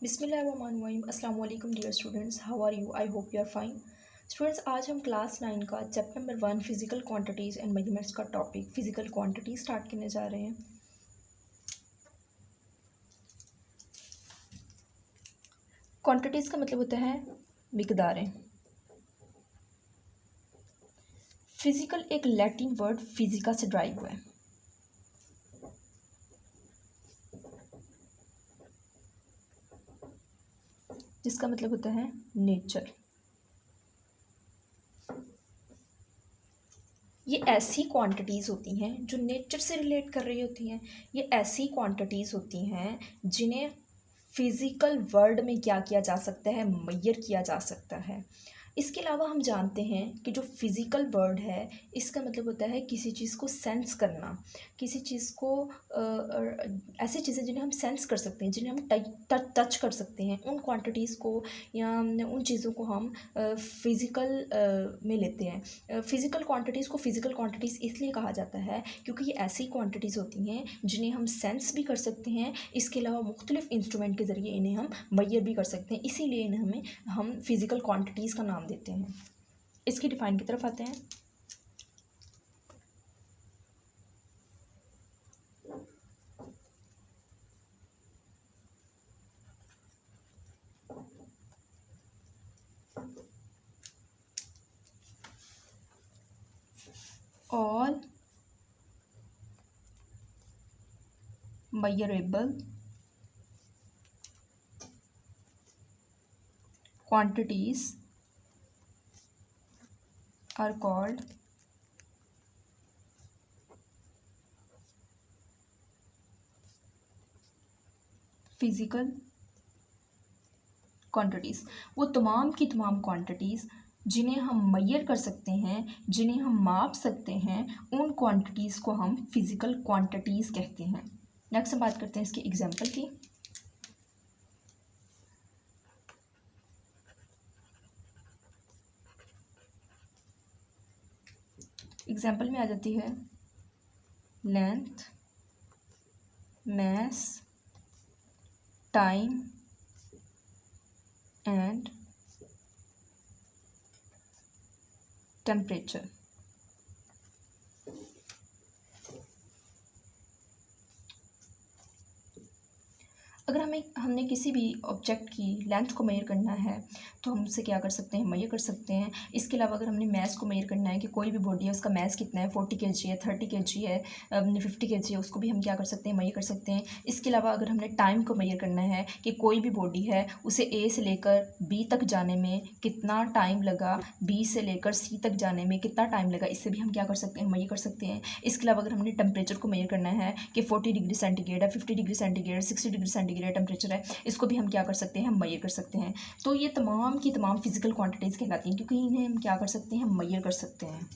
बिस्मिल्लाहिर्रहमानिर्रहीम। अस्सलाम वालेकुम dear students, how are you? I hope you are fine. Students, आज हम क्लास 9 का chapter number 1 physical quantities and measurements का टॉपिक फिजिकल क्वांटिटी स्टार्ट करने जा रहे हैं। क्वांटिटीज़ का मतलब होता है मिकदारें। फिजिकल एक लैटिन वर्ड फिजिका से ड्राइव हुआ है, जिसका मतलब होता है नेचर। ये ऐसी क्वांटिटीज़ होती हैं जो नेचर से रिलेट कर रही होती हैं। ये ऐसी क्वांटिटीज़ होती हैं जिन्हें फिज़िकल वर्ल्ड में क्या किया जा सकता है, मेजर किया जा सकता है। इसके अलावा हम जानते हैं कि जो फिज़िकल वर्ल्ड है, इसका मतलब होता है किसी चीज़ को सेंस करना, किसी चीज़ को ऐसी चीज़ें जिन्हें हम सेंस कर सकते हैं, जिन्हें हम टच कर सकते हैं, उन क्वांटिटीज़ को या उन चीज़ों को हम फिज़िकल में लेते हैं। फ़िज़िकल क्वांटिटीज़ को फ़िज़िकल क्वांटिटीज़ इसलिए कहा जाता है क्योंकि ये ऐसी क्वांटिटीज़ होती हैं जिन्हें हम सेंस भी कर सकते हैं। इसके अलावा मुख्तलिफ़ इंस्ट्रूमेंट के ज़रिए इन्हें हम मेजर भी कर सकते हैं, इसीलिए इन्हें हम फ़िज़िकल क्वांटिटीज़ का नाम देते हैं। इसकी डिफ़ाइन की तरफ आते हैं। All measurable quantities are called physical quantities. वो तमाम की तमाम क्वांटिटीज़ जिन्हें हम मेजर कर सकते हैं, जिन्हें हम माप सकते हैं, उन क्वांटिटीज़ को हम फिज़िकल क्वांटिटीज़ कहते हैं। नेक्स्ट हम बात करते हैं इसकी एग्जांपल की। एग्जांपल में आ जाती है length, mass, time and temperature। अगर हमने किसी भी ऑब्जेक्ट की लेंथ को मेजर करना है तो हम उससे क्या कर सकते हैं, मेजर कर सकते हैं। इसके अलावा अगर हमने मैस को मेजर करना है कि कोई भी बॉडी है उसका मैस कितना है, 40 kg है, 30 kg है, 50 kg है, उसको भी हम क्या कर सकते हैं, मेजर कर सकते हैं। इसके अलावा अगर हमने टाइम को मेजर करना है कि कोई भी बॉडी है उसे ए से लेकर बी तक जाने में कितना टाइम लगा, बी से लेकर सी तक जाने में कितना टाइम लगा, इससे भी हम क्या कर सकते हैं, मेजर कर सकते हैं। इसके अलावा अगर हमने टेम्परेचर को मेजर करना है कि 40 डिग्री सेंटीग्रेड है, 50 degree centigrade, 60 degree centigrade temperature है, इसको भी हम क्या कर सकते हैं, हम मेजर कर सकते हैं। तो ये तमाम की तमाम फिजिकल क्वांटिटीज़ कहलाती हैं क्योंकि इन्हें हम क्या कर सकते हैं, मेजर कर सकते हैं।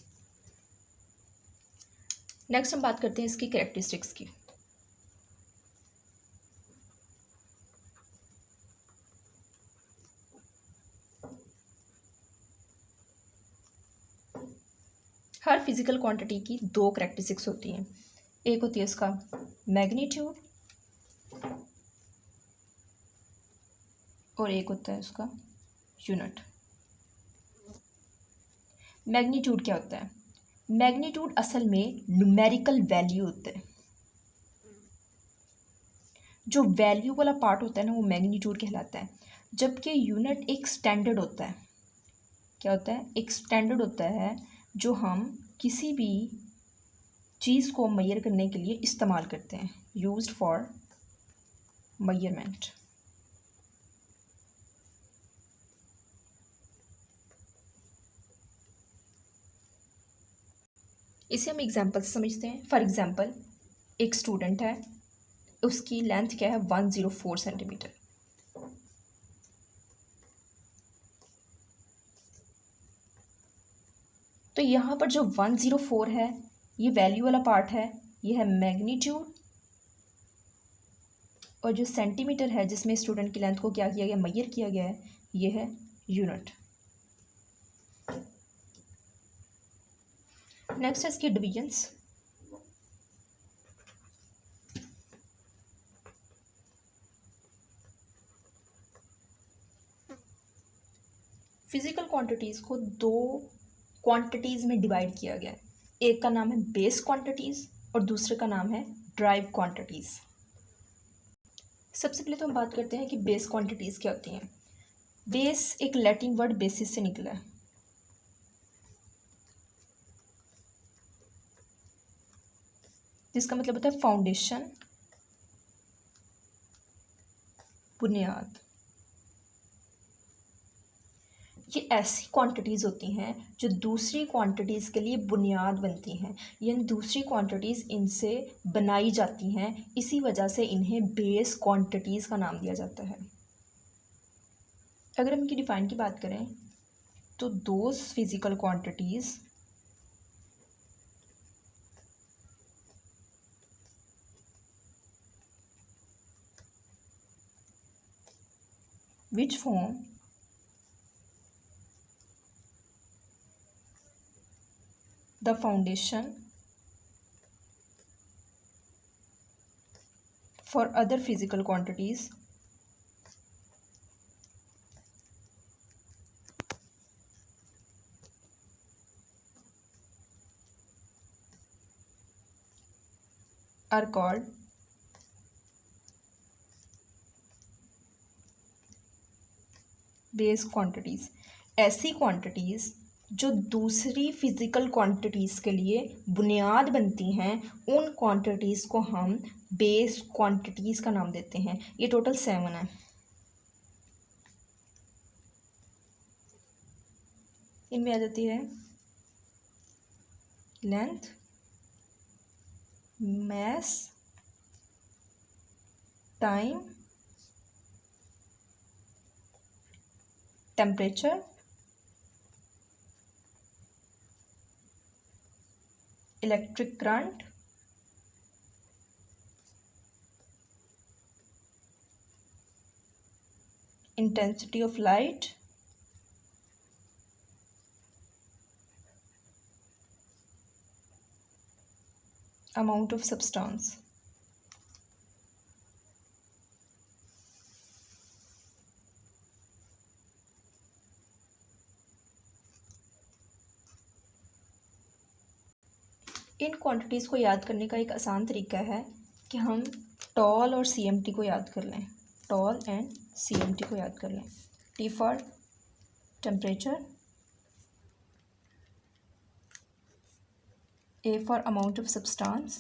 नेक्स्ट हम बात करते हैं इसकी कैरेक्टरिस्टिक्स की। हर फिजिकल क्वांटिटी की दो कैरेक्टरिस्टिक्स होती हैं। एक होती है उसका मैग्नीट्यूड और एक होता है उसका यूनिट। मैग्नीट्यूड क्या होता है? मैग्नीट्यूड असल में न्यूमेरिकल वैल्यू होता है। जो वैल्यू वाला पार्ट होता है ना, वो मैग्नीट्यूड कहलाता है, जबकि यूनिट एक स्टैंडर्ड होता है। क्या होता है? एक स्टैंडर्ड होता है जो हम किसी भी चीज़ को मेजर करने के लिए इस्तेमाल करते हैं, यूज्ड फॉर मेजरमेंट। इसे हम एग्जाम्पल से समझते हैं। फॉर एग्जाम्पल, एक स्टूडेंट है, उसकी लेंथ क्या है, 104 सेंटीमीटर। तो यहाँ पर जो 104 है, ये वैल्यू वाला पार्ट है, ये है मैग्नीट्यूड, और जो सेंटीमीटर है जिसमें स्टूडेंट की लेंथ को क्या किया गया, मेजर किया गया है, ये है यूनिट। नेक्स्ट है इसके डिविजन्स। फिजिकल क्वांटिटीज़ को दो क्वांटिटीज़ में डिवाइड किया गया है। एक का नाम है बेस क्वांटिटीज़ और दूसरे का नाम है ड्राइव क्वांटिटीज़। सबसे पहले तो हम बात करते हैं कि बेस क्वांटिटीज़ क्या होती हैं। बेस एक लैटिन वर्ड बेसिस से निकला है, जिसका मतलब होता है फाउंडेशन, बुनियाद। ये ऐसी क्वांटिटीज़ होती हैं जो दूसरी क्वांटिटीज़ के लिए बुनियाद बनती हैं, यानी दूसरी क्वांटिटीज़ इनसे बनाई जाती हैं, इसी वजह से इन्हें बेस क्वांटिटीज़ का नाम दिया जाता है। अगर हम इनकी डिफ़ाइन की बात करें तो those physical quantities which form the foundation for other physical quantities are called base quantities. ऐसी क्वांटिटीज़ जो दूसरी फिज़िकल क्वांटिटीज़ के लिए बुनियाद बनती हैं, उन क्वांटिटीज़ को हम बेस क्वांटिटीज़ का नाम देते हैं। ये टोटल 7 है। इनमें आ जाती है length, mass, time, temperature, electric current, intensity of light, amount of substance. In quantities को याद करने का एक आसान तरीका है कि हम टॉल और CMT को याद कर लें। टॉल एंड CMT को याद कर लें। T for temperature, A for amount of substance,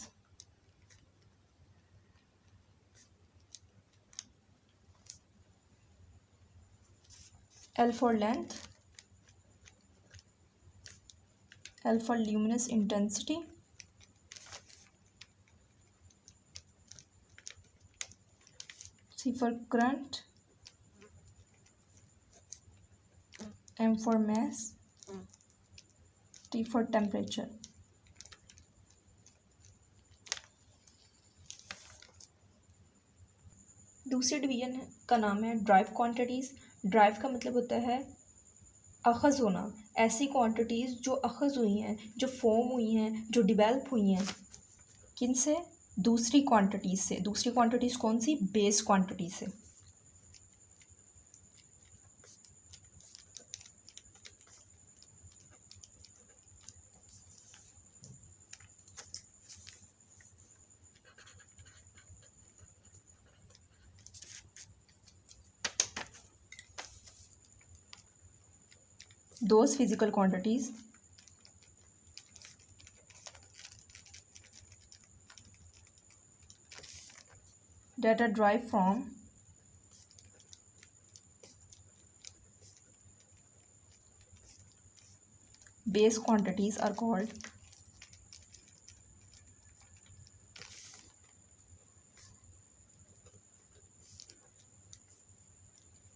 L for length, L for luminous intensity, C for current, M for mass, T for temperature। दूसरी डिवीजन का नाम है ड्राइव क्वांटिटीज़। ड्राइव का मतलब होता है अखज़ होना। ऐसी क्वांटिटीज़ जो अखज़ हुई हैं, जो फॉर्म हुई हैं, जो डिवेल्प हुई हैं, किन से? दूसरी क्वांटिटीज़ से। दूसरी क्वांटिटीज़ कौन सी? बेस क्वांटिटी से। Those physical quantities that are derived from base quantities are called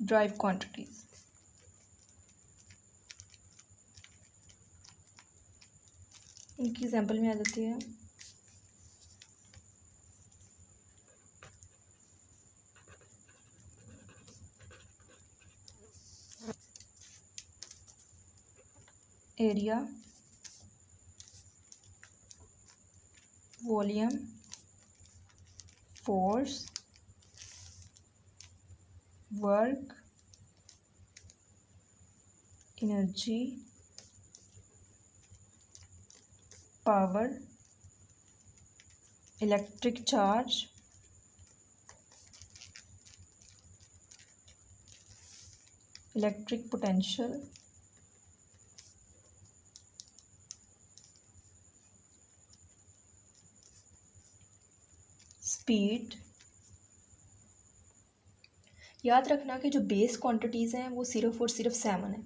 derived quantities। इनकी एग्जाम्पल में आ जाती है area, volume, force, work, energy, power, electric charge, electric potential, speed. याद रखना कि जो बेस क्वांटिटीज़ हैं वो सिर्फ और सिर्फ 7 है,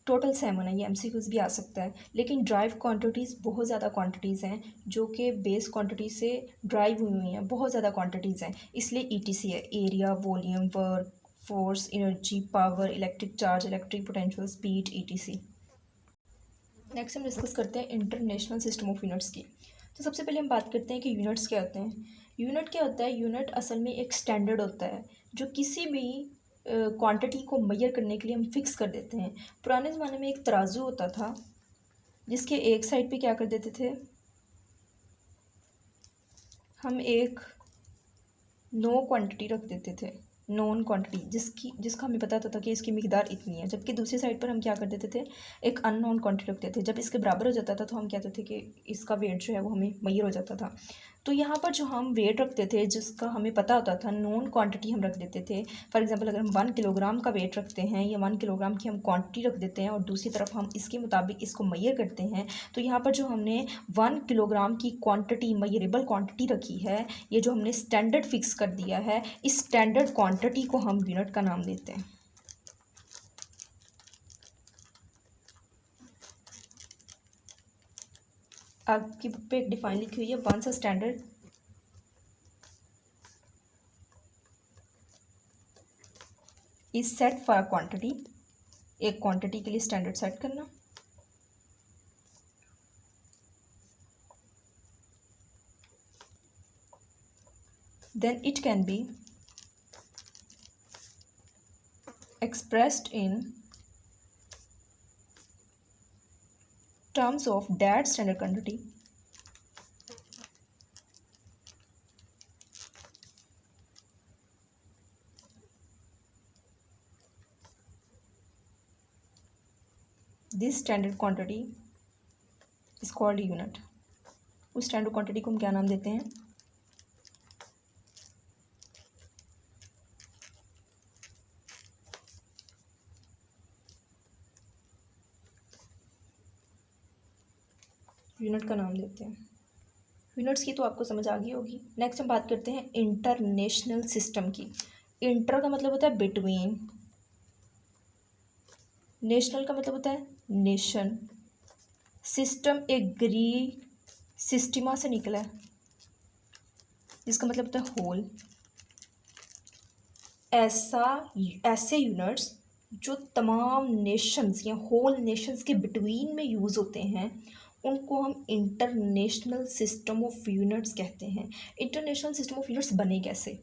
टोटल 7 है। ये एमसीक्यूज भी आ सकता है, लेकिन ड्राइव क्वांटिटीज़ बहुत ज़्यादा क्वांटिटीज़ हैं जो कि बेस क्वांटिटी से ड्राइव हुई हुई हैं, बहुत ज़्यादा क्वांटिटीज़ हैं, इसलिए ईटीसी है। Area, volume, work, force, energy, power, electric charge, electric potential, speed, etc. Next हम डिस्कस करते हैं इंटरनेशनल सिस्टम ऑफ यूनिट्स की। तो सबसे पहले हम बात करते हैं कि यूनिट्स क्या होते हैं। यूनिट क्या होता है? यूनिट असल में एक स्टैंडर्ड होता है जो किसी भी क्वांटिटी को मेजर करने के लिए हम फिक्स कर देते हैं। पुराने ज़माने में एक तराजू होता था जिसके एक साइड पे क्या कर देते थे, हम एक नो क्वांटिटी रख देते थे, नॉन क्वांटिटी, जिसका हमें पता था कि इसकी मिकदार इतनी है, जबकि दूसरी साइड पर हम क्या करते थे, एक अननोन क्वांटिटी रखते थे। जब इसके बराबर हो जाता था तो हम कहते थे कि इसका वेट जो है वो हमें मेजर हो जाता था। तो यहाँ पर जो हम वेट रखते थे जिसका हमें पता होता था, नॉन क्वांटिटी हम रख देते थे। फॉर एग्जांपल अगर हम 1 किलोग्राम का वेट रखते हैं या 1 किलोग्राम की हम क्वांटिटी रख देते हैं और दूसरी तरफ हम इसके मुताबिक इसको मेजर करते हैं, तो यहाँ पर जो हमने 1 किलोग्राम की क्वांटिटी, मेजरेबल क्वांटिटी रखी है, ये जो हमने स्टैंडर्ड फिक्स कर दिया है, इस स्टैंडर्ड क्वांटिटी को हम यूनिट का नाम देते हैं। आपकी बुक पे एक डिफाइन लिखी हुई है, once a standard is set for a quantity. एक क्वांटिटी के लिए स्टैंडर्ड सेट करना, then it can be expressed in terms of that standard quantity this standard quantity is called unit। उस स्टैंडर्ड क्वांटिटी को हम क्या नाम देते हैं? यूनिट का नाम देते हैं। यूनिट्स की तो आपको समझ आ गई होगी। नेक्स्ट हम बात करते हैं इंटरनेशनल सिस्टम की। इंटर का मतलब होता है बिटवीन, नेशनल का मतलब होता है नेशन, सिस्टम एक ग्रीक सिस्टिमा से निकला है जिसका मतलब होता है होल। ऐसे यूनिट्स जो तमाम नेशंस या होल नेशंस के बिटवीन में यूज़ होते हैं उनको हम इंटरनेशनल सिस्टम ऑफ यूनिट्स कहते हैं। इंटरनेशनल सिस्टम ऑफ यूनिट्स बने कैसे?